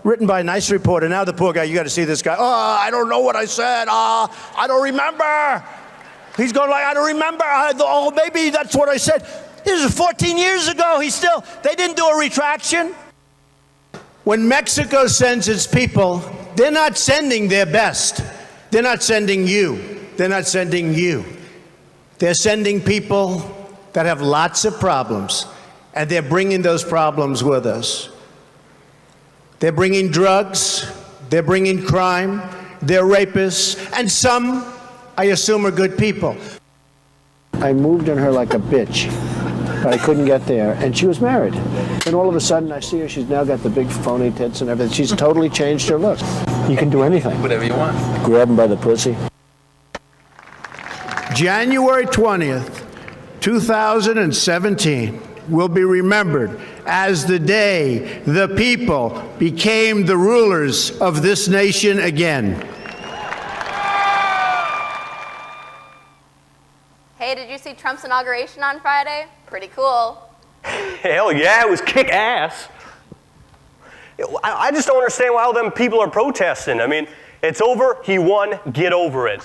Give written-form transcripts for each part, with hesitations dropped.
written by a nice reporter. Now the poor guy, you got to see this guy. Oh, I don't know what I said. I don't remember. He's going like, I don't remember. Oh, maybe that's what I said. This is 14 years ago. They didn't do a retraction. When Mexico sends its people, they're not sending their best. They're not sending you. They're not sending you. They're sending people that have lots of problems, and they're bringing those problems with us. They're bringing drugs, they're bringing crime, they're rapists, and some, I assume, are good people. I moved on her like a bitch, but I couldn't get there, and she was married. And all of a sudden, I see her, she's now got the big phony tits and everything. She's totally changed her look. You can do anything. Whatever you want. Grab him by the pussy. January 20th, 2017 will be remembered as the day the people became the rulers of this nation again. Hey, did you see Trump's inauguration on Friday? Pretty cool. Hell yeah, it was kick ass. I just don't understand why all them people are protesting. I mean, it's over, he won, get over it.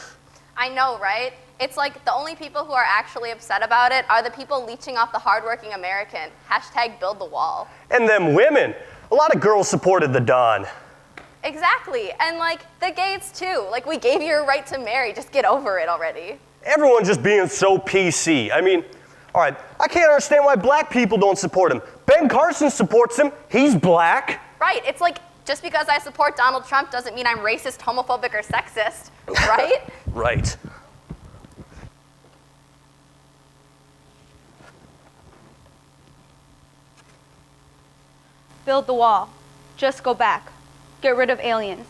I know, right? It's like the only people who are actually upset about it are the people leeching off the hardworking American. Hashtag build the wall. And them women. A lot of girls supported the Don. Exactly. And like the gays too. Like we gave you a right to marry. Just get over it already. Everyone's just being so PC. I mean, all right, I can't understand why black people don't support him. Ben Carson supports him. He's black. Right. It's like just because I support Donald Trump doesn't mean I'm racist, homophobic, or sexist. Right? Right. Build the wall. Just go back. Get rid of aliens.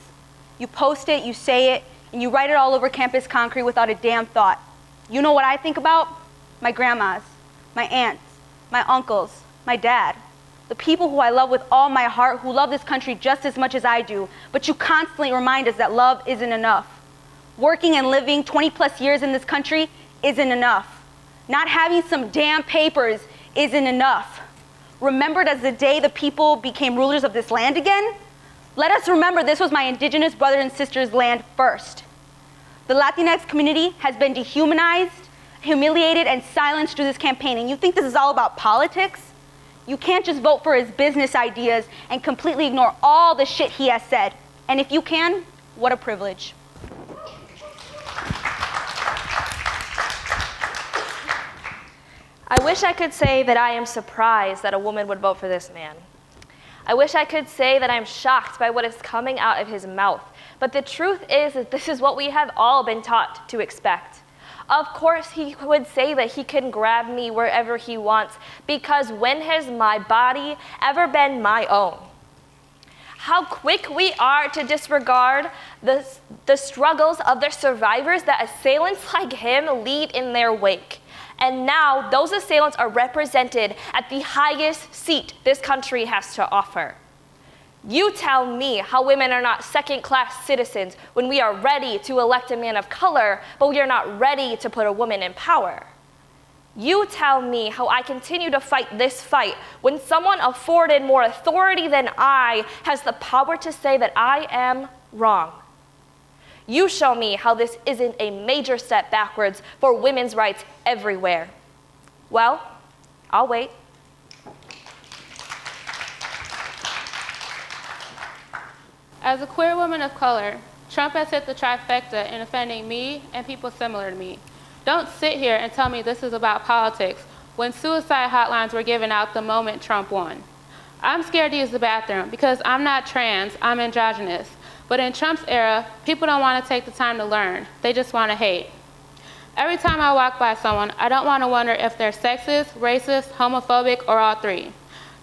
You post it, you say it, and you write it all over campus concrete without a damn thought. You know what I think about? My grandmas, my aunts, my uncles, my dad. The people who I love with all my heart, who love this country just as much as I do, but you constantly remind us that love isn't enough. Working and living 20 plus years in this country isn't enough. Not having some damn papers isn't enough. Remembered as the day the people became rulers of this land again? Let us remember this was my indigenous brothers and sisters' land first. The Latinx community has been dehumanized, humiliated, and silenced through this campaign. And you think this is all about politics? You can't just vote for his business ideas and completely ignore all the shit he has said. And if you can, what a privilege. I wish I could say that I am surprised that a woman would vote for this man. I wish I could say that I'm shocked by what is coming out of his mouth. But the truth is that this is what we have all been taught to expect. Of course, he would say that he can grab me wherever he wants, because when has my body ever been my own? How quick we are to disregard the struggles of the survivors that assailants like him lead in their wake. And now those assailants are represented at the highest seat this country has to offer. You tell me how women are not second-class citizens when we are ready to elect a man of color, but we are not ready to put a woman in power. You tell me how I continue to fight this fight when someone afforded more authority than I has the power to say that I am wrong. You show me how this isn't a major step backwards for women's rights everywhere. Well, I'll wait. As a queer woman of color, Trump has hit the trifecta in offending me and people similar to me. Don't sit here and tell me this is about politics when suicide hotlines were given out the moment Trump won. I'm scared to use the bathroom because I'm not trans, I'm androgynous. But in Trump's era, people don't want to take the time to learn. They just want to hate. Every time I walk by someone, I don't want to wonder if they're sexist, racist, homophobic, or all three.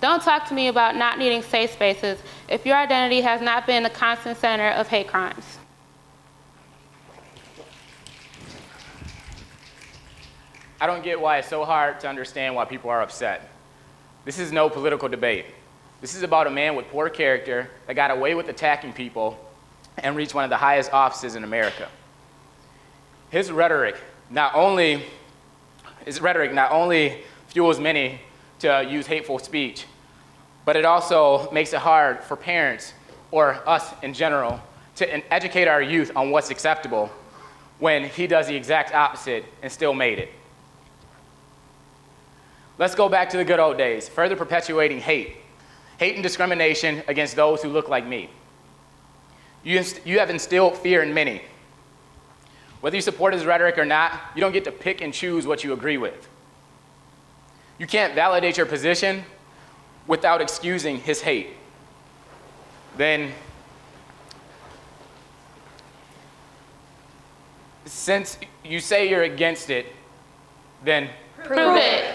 Don't talk to me about not needing safe spaces if your identity has not been the constant center of hate crimes. I don't get why it's so hard to understand why people are upset. This is no political debate. This is about a man with poor character that got away with attacking people and reached one of the highest offices in America. His rhetoric not only fuels many to use hateful speech, but it also makes it hard for parents or us in general, to educate our youth on what's acceptable when he does the exact opposite and still made it. Let's go back to the good old days, further perpetuating hate and discrimination against those who look like me. You have instilled fear in many. Whether you support his rhetoric or not, you don't get to pick and choose what you agree with. You can't validate your position without excusing his hate. Then, since you say you're against it, then Prove it.